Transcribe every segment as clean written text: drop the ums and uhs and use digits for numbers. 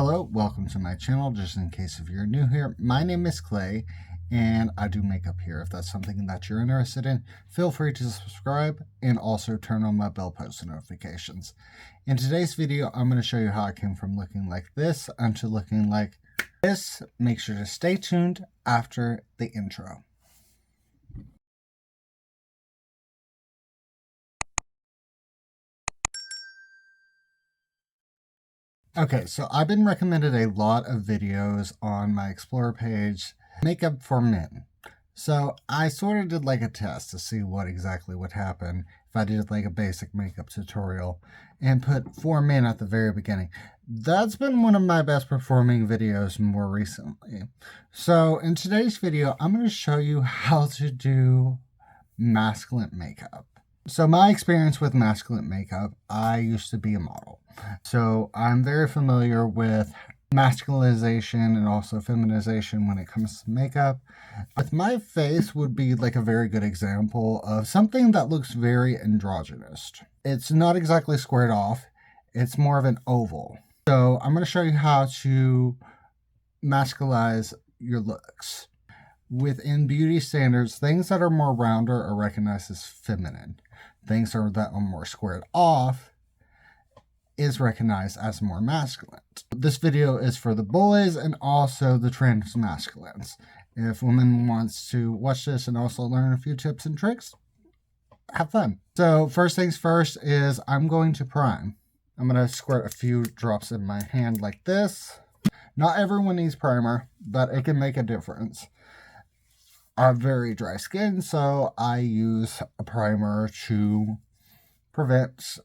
Hello, welcome to my channel. Just in case if you're new here, my name is Clay and I do makeup here. If that's something that you're interested in, feel free to subscribe and also turn on my bell post notifications. In today's video, I'm going to show you how I came from looking like this unto looking like this. Make sure to stay tuned after the intro. Okay, so I've been recommended a lot of videos on my Explore page, makeup for men. So I sort of did like a test to see what exactly would happen if I did like a basic makeup tutorial and put for men at the very beginning. That's been one of my best performing videos more recently. So in today's video, I'm going to show you how to do masculine makeup. So my experience with masculine makeup, I used to be a model. So I'm very familiar with masculinization and also feminization when it comes to makeup. With my face would be like a very good example of something that looks very androgynous. It's not exactly squared off. It's more of an oval. So I'm going to show you how to masculinize your looks. Within beauty standards, things that are more rounder are recognized as feminine. Things that are more squared off is recognized as more masculine. This video is for the boys and also the trans masculines. If women wants to watch this and also learn a few tips and tricks, have fun. So first things first is I'm going to prime. I'm going to squirt a few drops in my hand like this. Not everyone needs primer, but it can make a difference. I have very dry skin, so I use a primer to prevent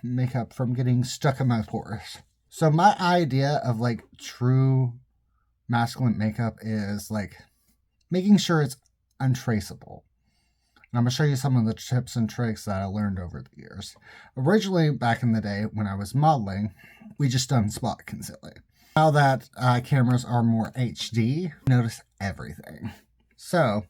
makeup from getting stuck in my pores. So my idea of like true masculine makeup is like making sure it's untraceable. And I'm going to show you some of the tips and tricks that I learned over the years. Originally, back in the day when I was modeling, we just done spot concealing. Now that cameras are more HD, notice everything. So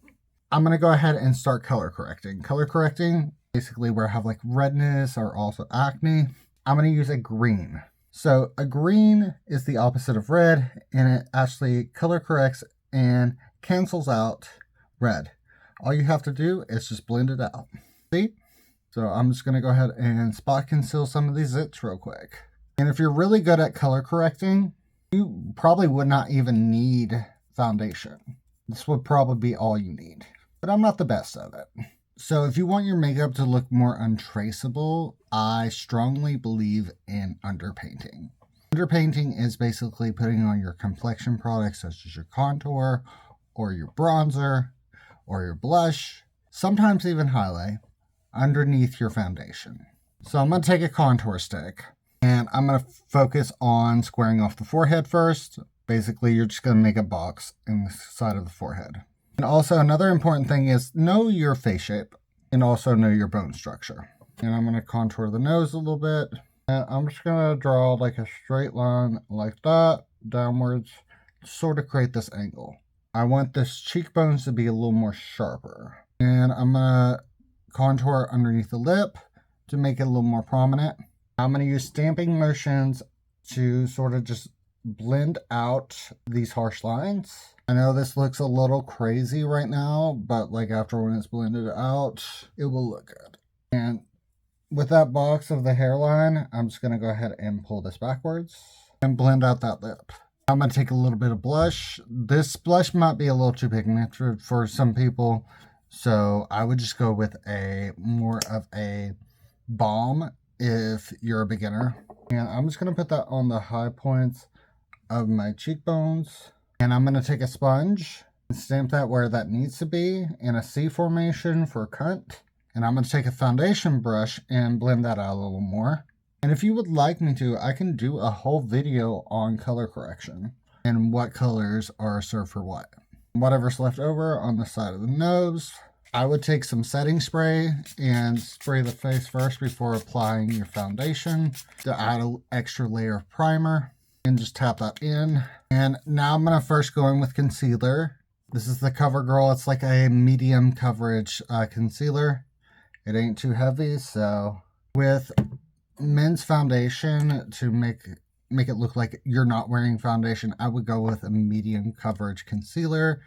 I'm going to go ahead and start color correcting. Color correcting, basically where I have like redness or also acne, I'm going to use a green. So a green is the opposite of red, and it actually color corrects and cancels out red. All you have to do is just blend it out. See? So I'm just going to go ahead and spot conceal some of these zits real quick. And if you're really good at color correcting, you probably would not even need foundation. This would probably be all you need, but I'm not the best at it. So if you want your makeup to look more untraceable, I strongly believe in underpainting. Underpainting is basically putting on your complexion products such as your contour or your bronzer or your blush, sometimes even highlight, underneath your foundation. So I'm going to take a contour stick and I'm going to focus on squaring off the forehead first. Basically, you're just going to make a box in the side of the forehead. And also another important thing is know your face shape and also know your bone structure. And I'm going to contour the nose a little bit. And I'm just going to draw like a straight line like that, downwards, to sort of create this angle. I want this cheekbones to be a little more sharper. And I'm going to contour underneath the lip to make it a little more prominent. I'm going to use stamping motions to sort of just blend out these harsh lines. I know this looks a little crazy right now, but like after when it's blended out, it will look good. And with that box of the hairline, I'm just going to go ahead and pull this backwards and blend out that lip. I'm going to take a little bit of blush. This blush might be a little too pigmented for some people, so I would just go with a more of a balm if you're a beginner. And I'm just going to put that on the high points of my cheekbones. And I'm going to take a sponge and stamp that where that needs to be in a C formation for cut. And I'm going to take a foundation brush and blend that out a little more. And if you would like me to, I can do a whole video on color correction and what colors are served for what. Whatever's left over on the side of the nose, I would take some setting spray and spray the face first before applying your foundation to add an extra layer of primer. And just tap that in. And now I'm going to first go in with concealer. This is the CoverGirl. It's like a medium coverage concealer. It ain't too heavy. So with men's foundation, to make make it look like you're not wearing foundation, I would go with a medium coverage concealer,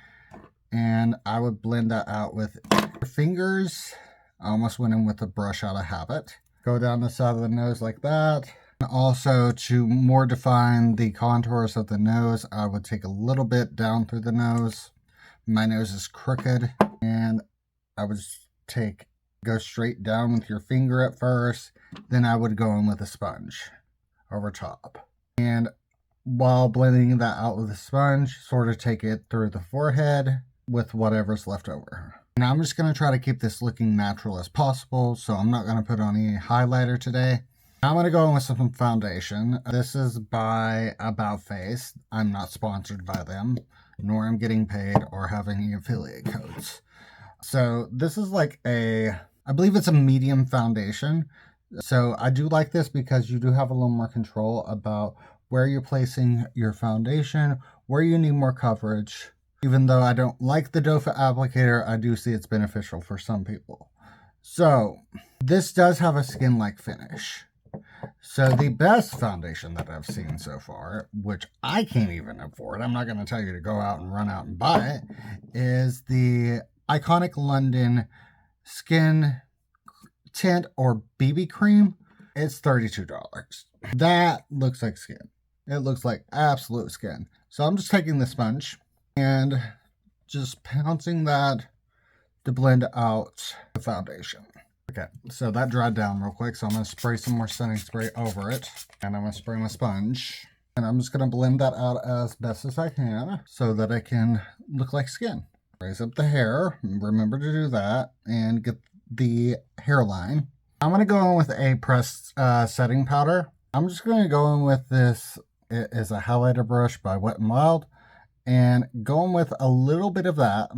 and I would blend that out with your fingers. I almost went in with a brush out of habit. Go down the side of the nose like that. And also, to more define the contours of the nose, I would take a little bit down through the nose. My nose is crooked, and I would go straight down with your finger at first, then I would go in with a sponge over top. And while blending that out with a sponge, sort of take it through the forehead with whatever's left over. And I'm just going to try to keep this looking natural as possible, so I'm not going to put on any highlighter today. I'm going to go in with some foundation. This is by About Face. I'm not sponsored by them, nor am getting paid or have any affiliate codes. So this is like I believe it's a medium foundation. So I do like this because you do have a little more control about where you're placing your foundation, where you need more coverage. Even though I don't like the doe foot applicator, I do see it's beneficial for some people. So this does have a skin-like finish. So the best foundation that I've seen so far, which I can't even afford, I'm not going to tell you to go out and run out and buy it, is the Iconic London Skin Tint or BB Cream. It's $32. That looks like skin. It looks like absolute skin. So I'm just taking the sponge and just pouncing that to blend out the foundation. Okay, so that dried down real quick, so I'm going to spray some more setting spray over it. And I'm going to spray my sponge. And I'm just going to blend that out as best as I can so that it can look like skin. Raise up the hair, remember to do that, and get the hairline. I'm going to go in with a pressed setting powder. I'm just going to go in with this. It is a highlighter brush by Wet n Wild, and going with a little bit of that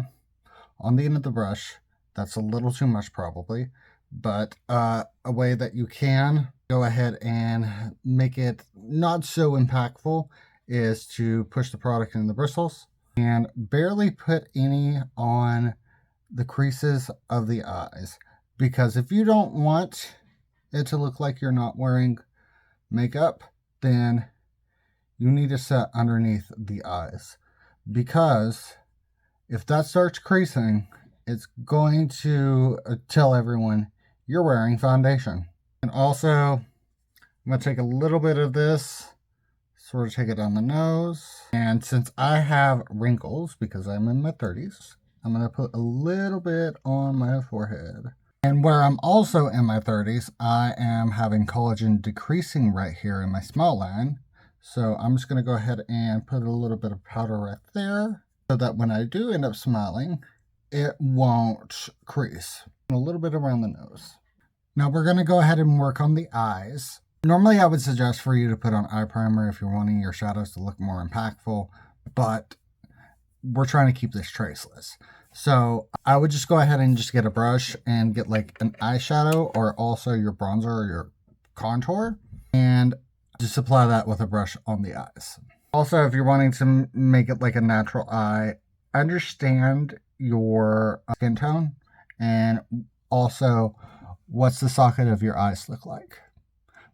on the end of the brush. That's a little too much probably, but a way that you can go ahead and make it not so impactful is to push the product in the bristles and barely put any on the creases of the eyes. Because if you don't want it to look like you're not wearing makeup, then you need to set underneath the eyes. Because if that starts creasing, it's going to tell everyone you're wearing foundation. And also, I'm going to take a little bit of this, sort of take it on the nose. And since I have wrinkles, because I'm in my 30s, I'm going to put a little bit on my forehead. And where I'm also in my 30s, I am having collagen decreasing right here in my smile line. So I'm just going to go ahead and put a little bit of powder right there so that when I do end up smiling, it won't crease. A little bit around the nose. Now we're going to go ahead and work on the eyes. Normally I would suggest for you to put on eye primer if you're wanting your shadows to look more impactful, but we're trying to keep this traceless. So I would just go ahead and just get a brush and get like an eyeshadow or also your bronzer or your contour and just apply that with a brush on the eyes. Also, if you're wanting to make it like a natural eye, understand your skin tone and also what's the socket of your eyes look like.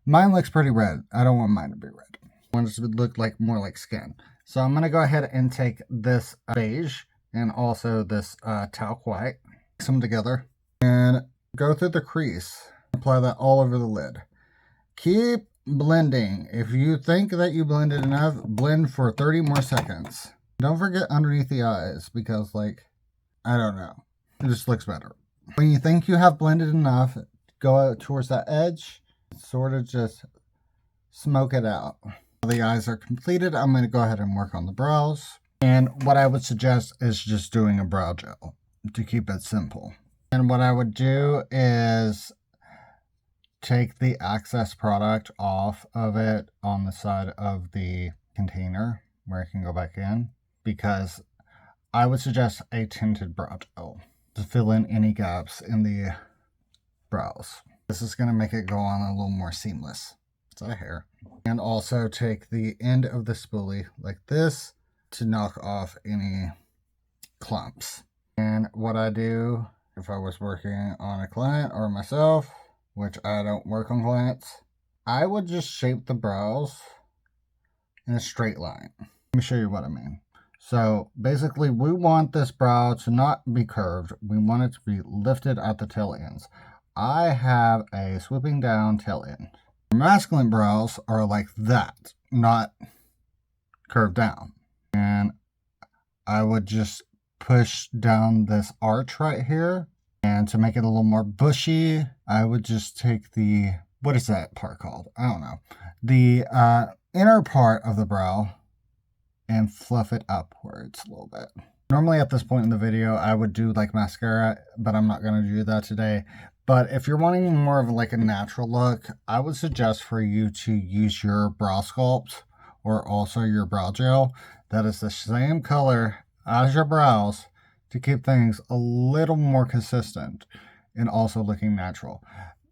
Mine looks pretty red. I don't want mine to be red. I want it to look like more like skin. So I'm going to go ahead and take this beige and also this talc white, mix them together, and go through the crease. Apply that all over the lid. Keep blending. If you think that you blended enough, blend for 30 more seconds. Don't forget underneath the eyes because, like, I don't know. It just looks better. When you think you have blended enough, go out towards that edge, sort of just smoke it out. The eyes are completed. I'm going to go ahead and work on the brows. And what I would suggest is just doing a brow gel to keep it simple. And what I would do is take the excess product off of it on the side of the container where it can go back in, because I would suggest a tinted brow gel to fill in any gaps in the brows. This is going to make it go on a little more seamless. It's a hair. And also take the end of the spoolie like this to knock off any clumps. And what I do if I was working on a client or myself, which I don't work on clients, I would just shape the brows in a straight line. Let me show you what I mean. So basically we want this brow to not be curved. We want it to be lifted at the tail ends. I have a swooping down tail end. Masculine brows are like that, not curved down. And I would just push down this arch right here. And to make it a little more bushy, I would just take the, what is that part called? I don't know. The inner part of the brow and fluff it upwards a little bit. Normally at this point in the video, I would do like mascara, but I'm not going to do that today. But if you're wanting more of like a natural look, I would suggest for you to use your brow sculpt or also your brow gel that is the same color as your brows to keep things a little more consistent and also looking natural.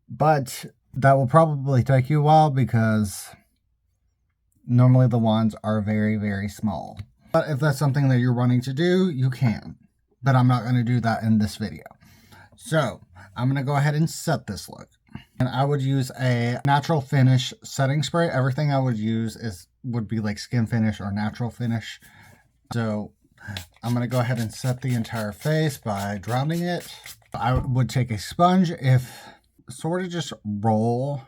But that will probably take you a while because normally the wands are very, very small. But if that's something that you're wanting to do, you can. But I'm not going to do that in this video. So I'm going to go ahead and set this look. And I would use a natural finish setting spray. Everything I would use would be like skin finish or natural finish. So I'm going to go ahead and set the entire face by drowning it. I would take a sponge, sort of just roll,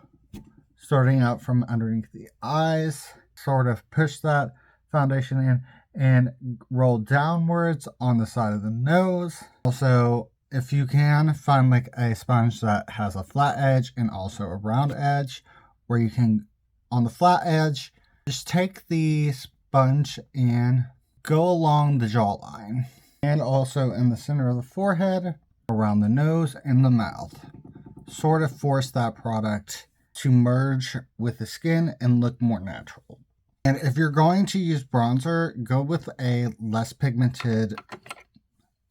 starting out from underneath the eyes, sort of push that foundation in and roll downwards on the side of the nose. Also, if you can, find like a sponge that has a flat edge and also a round edge, where you can, on the flat edge, just take the sponge and go along the jawline and also in the center of the forehead, around the nose and the mouth. Sort of force that product to merge with the skin and look more natural. And if you're going to use bronzer, go with a less pigmented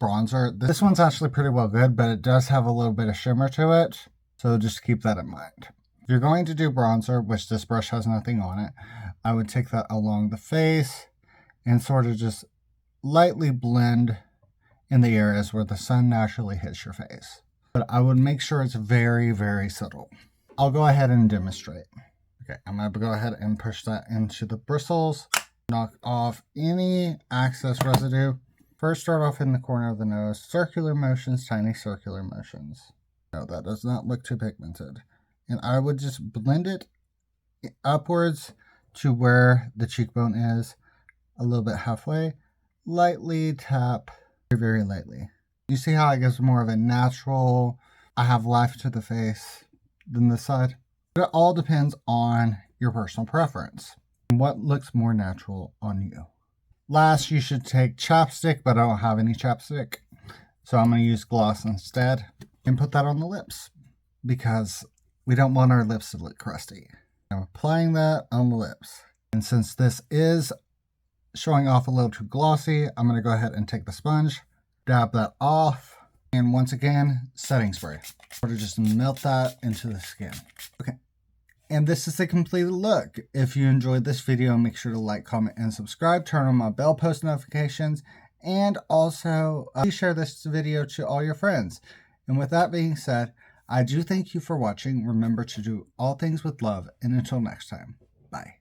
bronzer. This one's actually pretty well good, but it does have a little bit of shimmer to it. So just keep that in mind. If you're going to do bronzer, which this brush has nothing on it, I would take that along the face and sort of just lightly blend in the areas where the sun naturally hits your face. But I would make sure it's very, very subtle. I'll go ahead and demonstrate. Okay, I'm going to go ahead and push that into the bristles. Knock off any excess residue. First, start off in the corner of the nose. Circular motions, tiny circular motions. No, that does not look too pigmented. And I would just blend it upwards to where the cheekbone is. A little bit halfway. Lightly tap, very, very lightly. You see how it gives more of a natural, I have life to the face than this side? But it all depends on your personal preference and what looks more natural on you. Last, you should take chapstick, but I don't have any chapstick. So I'm going to use gloss instead and put that on the lips because we don't want our lips to look crusty. I'm applying that on the lips. And since this is showing off a little too glossy, I'm going to go ahead and take the sponge, dab that off, and once again, setting spray. Sort of just melt that into the skin. Okay. And this is the completed look. If you enjoyed this video, make sure to like, comment, and subscribe. Turn on my bell post notifications. And also, please share this video to all your friends. And with that being said, I do thank you for watching. Remember to do all things with love. And until next time, bye.